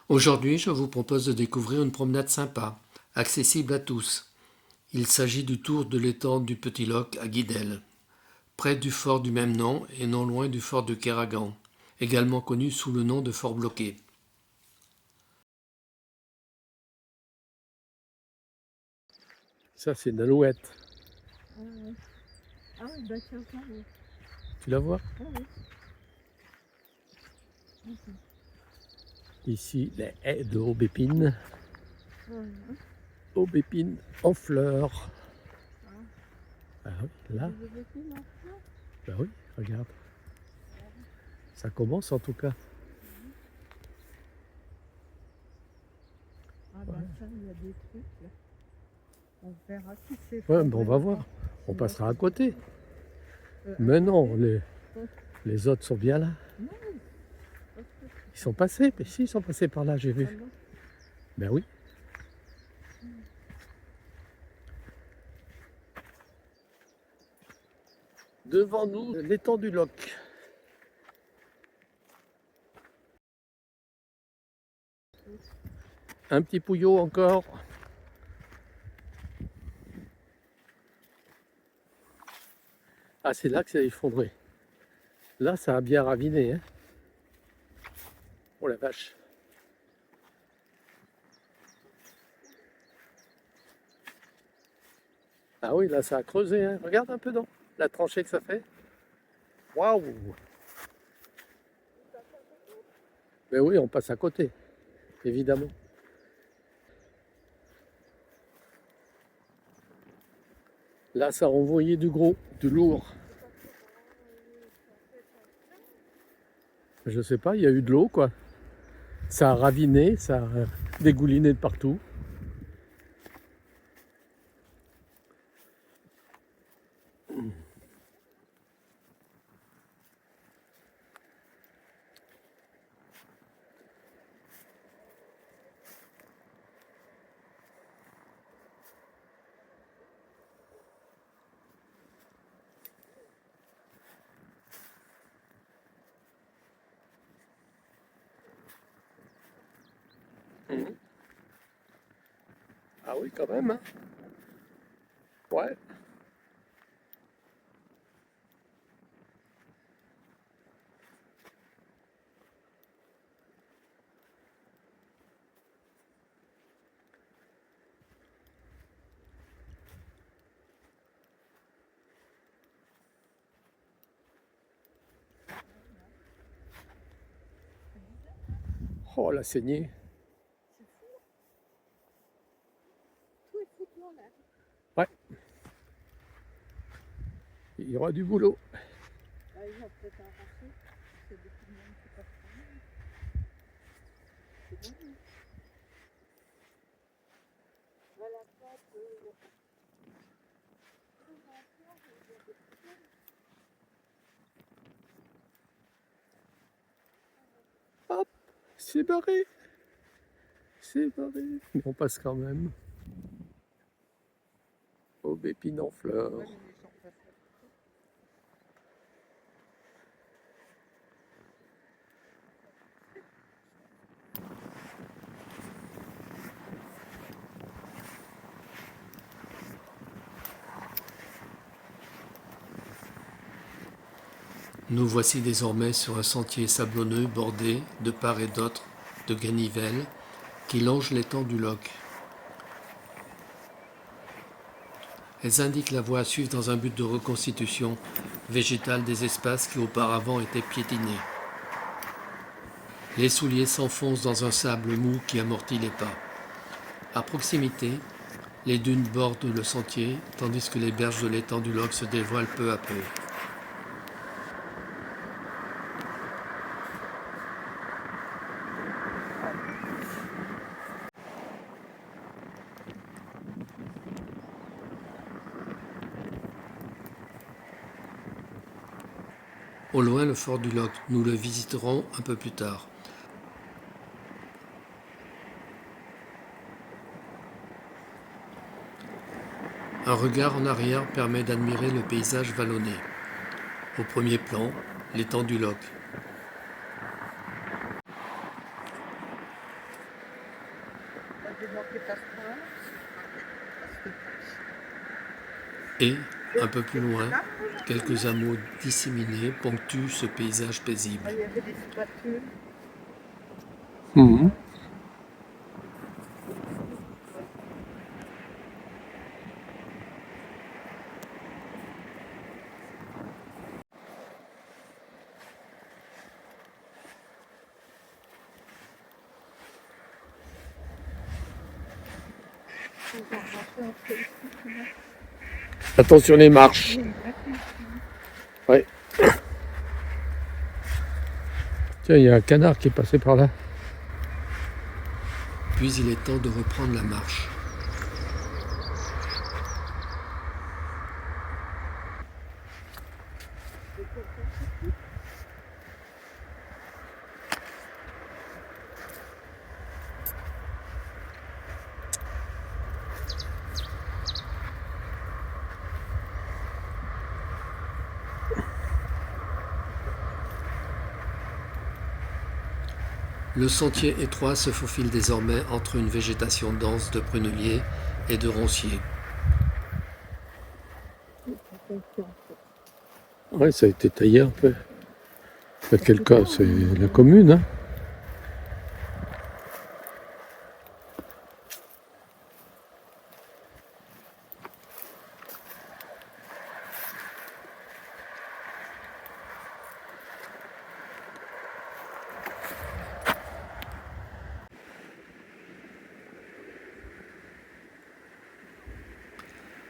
Aujourd'hui, je vous propose de découvrir une promenade sympa, accessible à tous. Il s'agit du tour de l'étang du Petit Loc à Guidel, près du fort du même nom et non loin du fort de Kéragan, également connu sous le nom de fort Bloqué. Ça, c'est une alouette. Ah ouais. Ah oui, bah tiens, ça, oui. Tu la vois? Ah oui. Ok. Ici, les haies de aubépine. Ouais. Aubépine en fleurs. Ah. Ah oui, là, Des aubépines en fleurs. bah oui, regarde. Ça commence en tout cas. Ah bah ça, il y a des trucs là. On verra si c'est Ouais, fort mais on va voir. On C'est passera à vrai. côté. À Mais non, côté. les autres sont bien là. Non, parce que Ils sont passés, mais si, ils sont passés par là, j'ai vu. ah non. Ben oui. Devant nous, l'étang du Loc. Un petit pouillot encore. Ah, c'est là que ça a effondré. Là, ça a bien raviné. Hein. Oh la vache. Ah oui, là, ça a creusé. Hein. Regarde un peu dans la tranchée que ça fait. Waouh! Mais oui, on passe à côté, évidemment. Là, ça a envoyé du gros, du lourd. Je sais pas, il y a eu de l'eau, quoi. Ça a raviné, ça a dégouliné de partout. Ah oui, quand même, hein. Ouais. Oh, la saignée. C'est fou. Tout est foutu en l'air. Ouais. Il y aura du boulot. Bah, ils vont peut-être arracher. C'est beaucoup de monde qui passe par là. C'est bon. Hein. À la porte, Hop, c'est barré. C'est barré. Mais on passe quand même. Aubépine en fleurs. ouais, les gens passent là. Nous voici désormais sur un sentier sablonneux bordé, de part et d'autre, de ganivelles qui longent l'étang du Loc. Elles indiquent la voie à suivre dans un but de reconstitution végétale des espaces qui auparavant étaient piétinés. Les souliers s'enfoncent dans un sable mou qui amortit les pas. À proximité, les dunes bordent le sentier, tandis que les berges de l'étang du Loc se dévoilent peu à peu. Au loin, le fort du Loc, nous le visiterons un peu plus tard. Un regard en arrière permet d'admirer le paysage vallonné. Au premier plan, l'étang du Loc. Et, un peu plus loin, quelques hameaux disséminés ponctuent ce paysage paisible. Il y avait des spatules. Mhm. Ils ont rentré entre les trucs, là. Attention les marches. Il y a une vraie cuisine. Ouais. Tiens, il y a un canard qui est passé par là. Puis il est temps de reprendre la marche. Le sentier étroit se faufile désormais entre une végétation dense de pruneliers et de ronciers. Ouais, ça a été taillé un peu. C'est quel cas? C'est la commune, hein?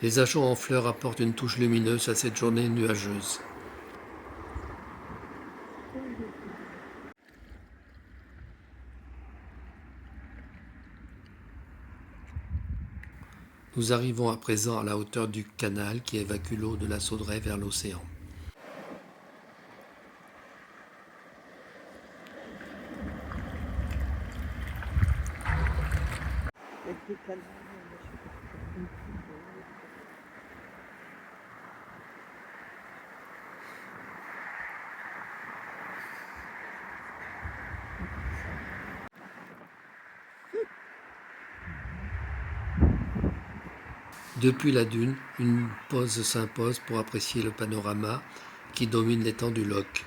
Les ajoncs en fleurs apportent une touche lumineuse à cette journée nuageuse. Nous arrivons à présent à la hauteur du canal qui évacue l'eau de la Sauderaie vers l'océan. Avec des canards, je sais pas si c'est un petit peu. Depuis la dune, une pause s'impose pour apprécier le panorama qui domine l'étang du Loch.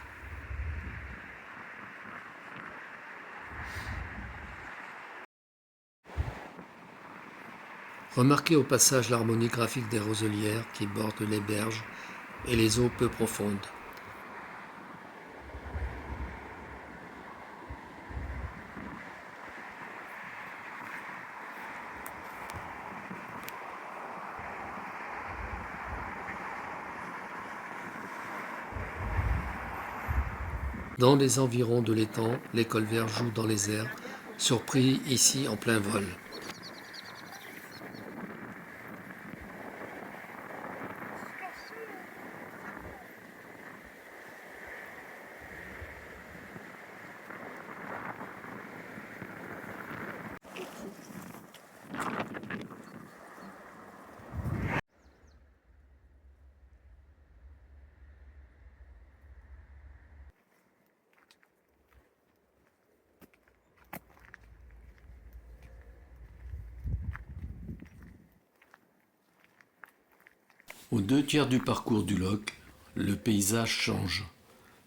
Remarquez au passage l'harmonie graphique des roselières qui bordent les berges et les eaux peu profondes. Dans les environs de l'étang, les colverts jouent dans les airs, surpris ici en plein vol. Aux 2 tiers du parcours du Loch, le paysage change.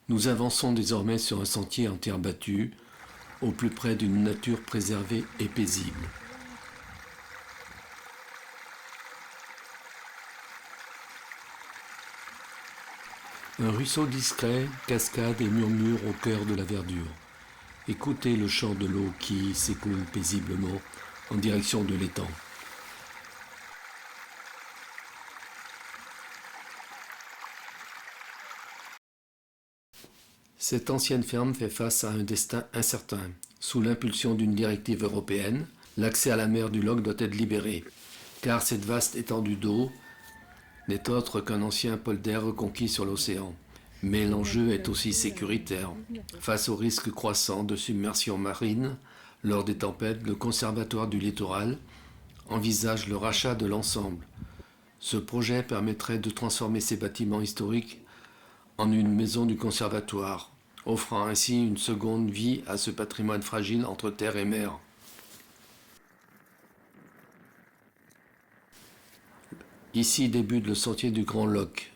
Nous avançons désormais sur un sentier en terre battue, au plus près d'une nature préservée et paisible. Un ruisseau discret cascade et murmure au cœur de la verdure. Écoutez le chant de l'eau qui s'écoule paisiblement en direction de l'étang. Cette ancienne ferme fait face à un destin incertain. Sous l'impulsion d'une directive européenne, l'accès à la mer du Loch doit être libéré, car cette vaste étendue d'eau n'est autre qu'un ancien polder reconquis sur l'océan. Mais l'enjeu est aussi sécuritaire. Face au risque croissant de submersion marine lors des tempêtes, le Conservatoire du littoral envisage le rachat de l'ensemble. Ce projet permettrait de transformer ces bâtiments historiques en une maison du conservatoire, offrant ainsi une seconde vie à ce patrimoine fragile entre terre et mer. Ici débute le sentier du Grand Loch.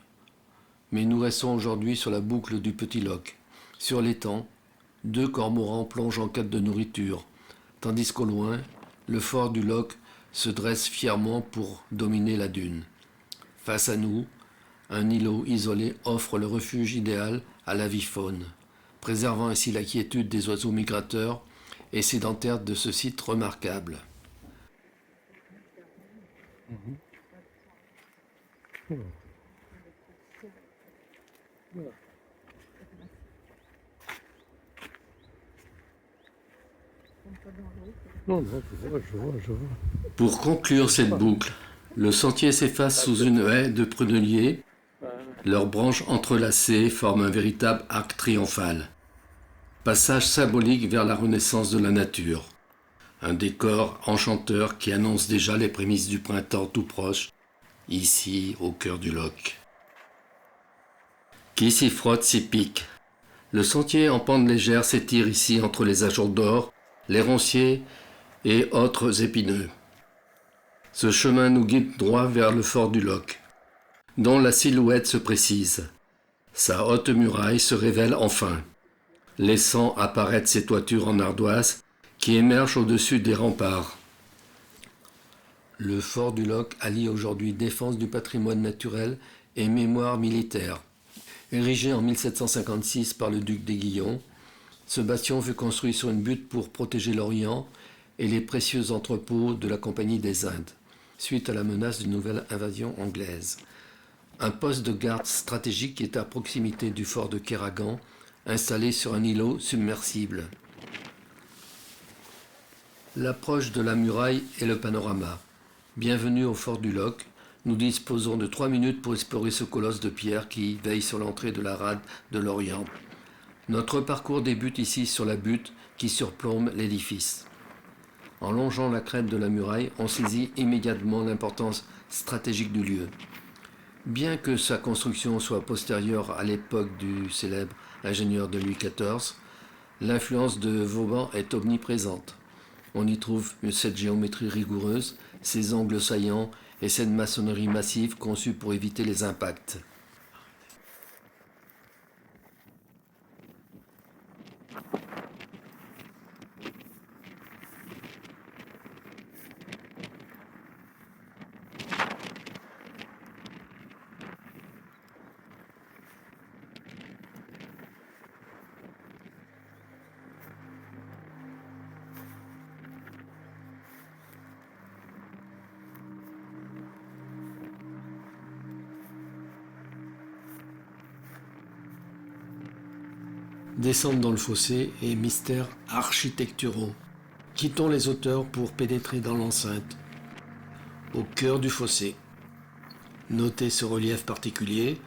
Mais nous restons aujourd'hui sur la boucle du Petit Loch. Sur l'étang, 2 cormorans plongent en quête de nourriture, tandis qu'au loin, le fort du Loch se dresse fièrement pour dominer la dune. Face à nous, un îlot isolé offre le refuge idéal à l'avifaune, préservant ainsi la quiétude des oiseaux migrateurs et sédentaires de ce site remarquable. Non, je vois. Pour conclure cette boucle, le sentier s'efface sous une haie de prunelliers. Leurs branches entrelacées forment un véritable arc triomphal. Passage symbolique vers la renaissance de la nature. Un décor enchanteur qui annonce déjà les prémices du printemps tout proche, ici au cœur du Loch. Qui s'y frotte s'y pique. Le sentier en pente légère s'étire ici entre les ajoncs d'or, les ronciers et autres épineux. Ce chemin nous guide droit vers le fort du Loch, dont la silhouette se précise. Sa haute muraille se révèle enfin, laissant apparaître ses toitures en ardoise qui émergent au-dessus des remparts. Le fort du Loch allie aujourd'hui défense du patrimoine naturel et mémoire militaire. Érigé en 1756 par le duc d'Aiguillon, ce bastion fut construit sur une butte pour protéger l'Orient et les précieux entrepôts de la Compagnie des Indes, suite à la menace d'une nouvelle invasion anglaise. Un poste de garde stratégique est à proximité du fort de Kéragan, installé sur un îlot submersible. L'approche de la muraille et le panorama. Bienvenue au fort du Loch. Nous disposons de 3 minutes pour explorer ce colosse de pierre qui veille sur l'entrée de la rade de l'Orient. Notre parcours débute ici sur la butte qui surplombe l'édifice. En longeant la crête de la muraille, on saisit immédiatement l'importance stratégique du lieu. Bien que sa construction soit postérieure à l'époque du célèbre ingénieur de Louis XIV, l'influence de Vauban est omniprésente. On y trouve cette géométrie rigoureuse, ces angles saillants et cette maçonnerie massive conçue pour éviter les impacts. Descente dans le fossé et mystères architecturaux. Quittons les hauteurs pour pénétrer dans l'enceinte. Au cœur du fossé. Notez ce relief particulier.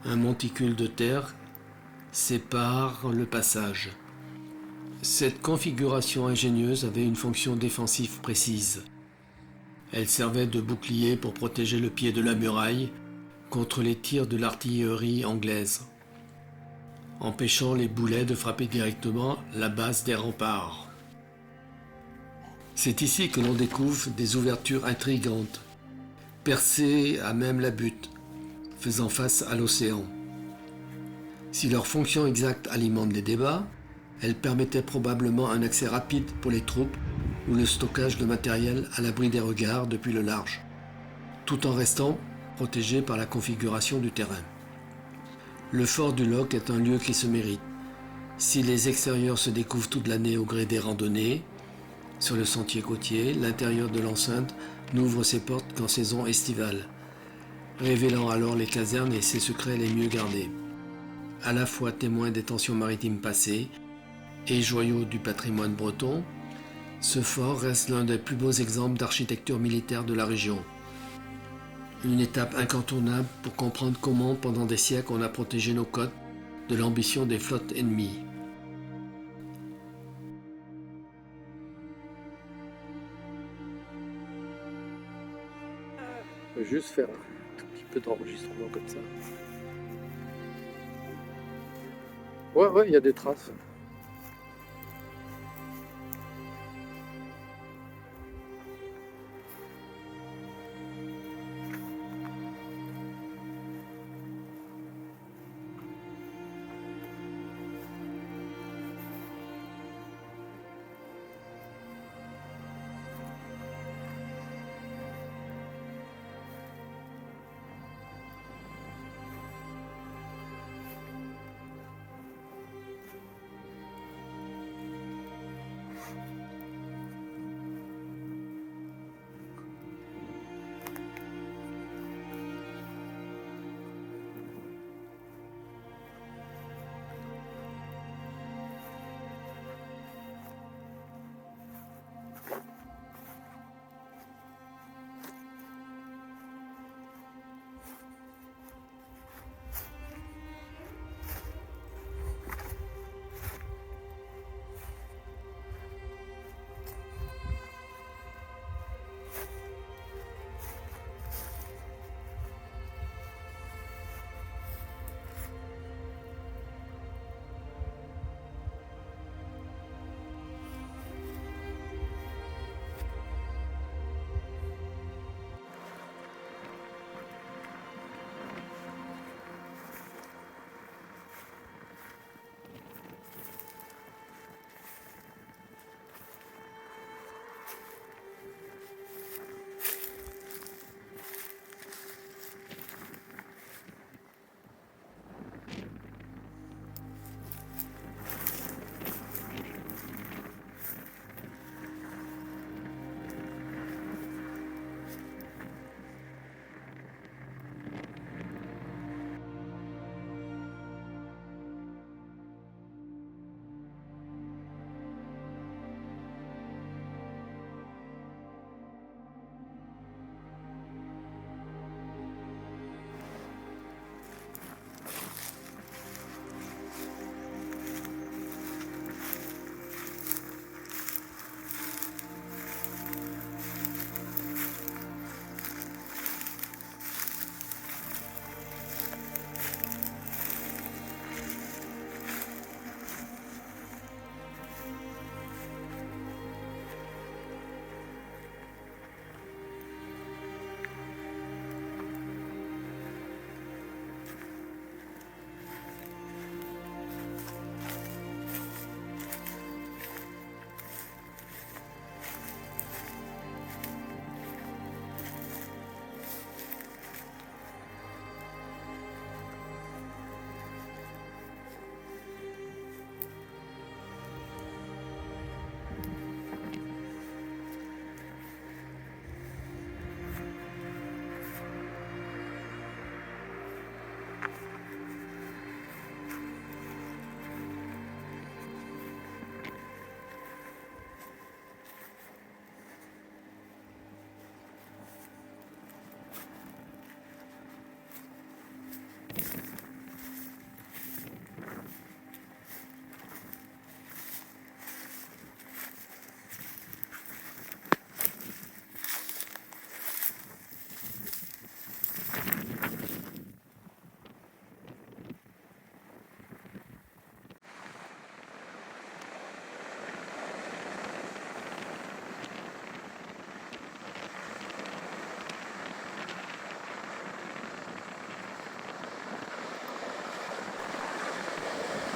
Un monticule de terre sépare le passage. Cette configuration ingénieuse avait une fonction défensive précise. Elle servait de bouclier pour protéger le pied de la muraille contre les tirs de l'artillerie anglaise, empêchant les boulets de frapper directement la base des remparts. C'est ici que l'on découvre des ouvertures intrigantes, percées à même la butte, faisant face à l'océan. Si leur fonction exacte alimente les débats, elles permettaient probablement un accès rapide pour les troupes ou le stockage de matériel à l'abri des regards depuis le large, tout en restant protégé par la configuration du terrain. Le fort du Loch est un lieu qui se mérite. Si les extérieurs se découvrent toute l'année au gré des randonnées, sur le sentier côtier, l'intérieur de l'enceinte n'ouvre ses portes qu'en saison estivale, révélant alors les casernes et ses secrets les mieux gardés. À la fois témoin des tensions maritimes passées et joyau du patrimoine breton, ce fort reste l'un des plus beaux exemples d'architecture militaire de la région. Une étape incontournable pour comprendre comment, pendant des siècles, on a protégé nos côtes de l'ambition des flottes ennemies. Je vais juste faire un tout petit peu d'enregistrement comme ça. Ouais, il y a des traces.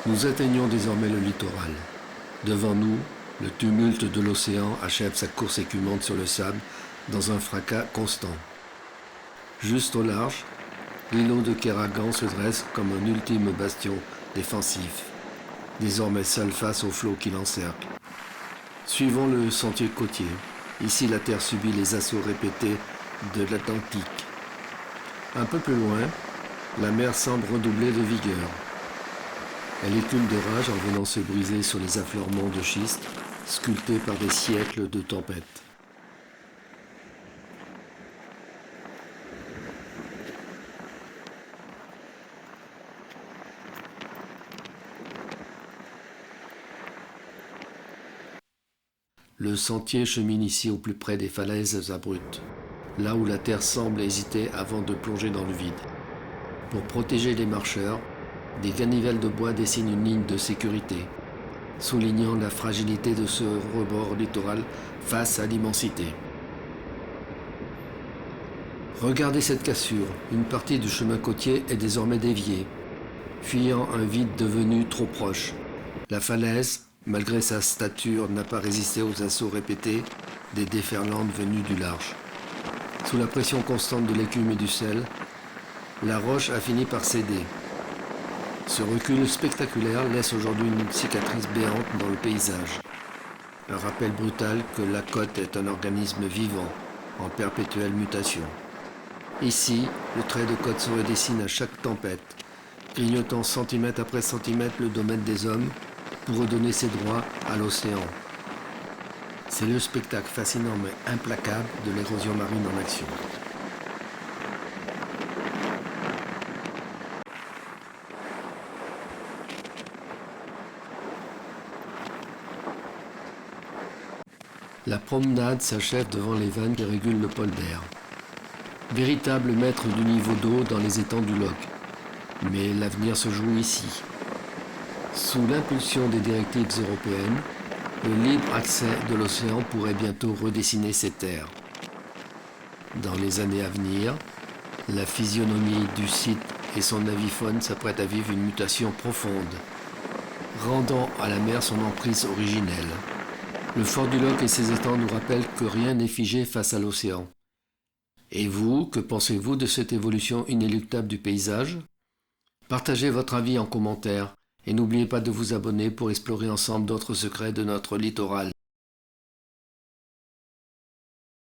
Nous atteignons désormais le littoral. Devant nous, le tumulte de l'océan achève sa course écumante sur le sable dans un fracas constant. Juste au large, l'îlot de Kéragan se dresse comme un ultime bastion défensif, désormais seul face aux flots qui l'encerclent. Suivons le sentier côtier. Ici, la terre subit les assauts répétés de l'Atlantique. Un peu plus loin, la mer semble redoubler de vigueur. Elle écume de rage en venant se briser sur les affleurements de schiste, sculptés par des siècles de tempêtes. Le sentier chemine ici au plus près des falaises abruptes, là où la terre semble hésiter avant de plonger dans le vide. Pour protéger les marcheurs, des ganivelles de bois dessinent une ligne de sécurité, soulignant la fragilité de ce rebord littoral face à l'immensité. Regardez cette cassure, une partie du chemin côtier est désormais déviée, fuyant un vide devenu trop proche. La falaise, malgré sa stature, n'a pas résisté aux assauts répétés des déferlantes venues du large. Sous la pression constante de l'écume et du sel, la roche a fini par céder. Ce recul spectaculaire laisse aujourd'hui une cicatrice béante dans le paysage. Un rappel brutal que la côte est un organisme vivant, en perpétuelle mutation. Ici, le trait de côte se redessine à chaque tempête, grignotant centimètre après centimètre le domaine des hommes pour redonner ses droits à l'océan. C'est le spectacle fascinant mais implacable de l'érosion marine en action. La promenade s'achève devant les vannes qui régulent le polder. Véritable maître du niveau d'eau dans les étangs du Loch. Mais l'avenir se joue ici. Sous l'impulsion des directives européennes, le libre accès de l'océan pourrait bientôt redessiner ces terres. Dans les années à venir, la physionomie du site et son avifaune s'apprêtent à vivre une mutation profonde, rendant à la mer son emprise originelle. Le fort du Loch et ses étangs nous rappellent que rien n'est figé face à l'océan. Et vous, que pensez-vous de cette évolution inéluctable du paysage ? Partagez votre avis en commentaire et n'oubliez pas de vous abonner pour explorer ensemble d'autres secrets de notre littoral.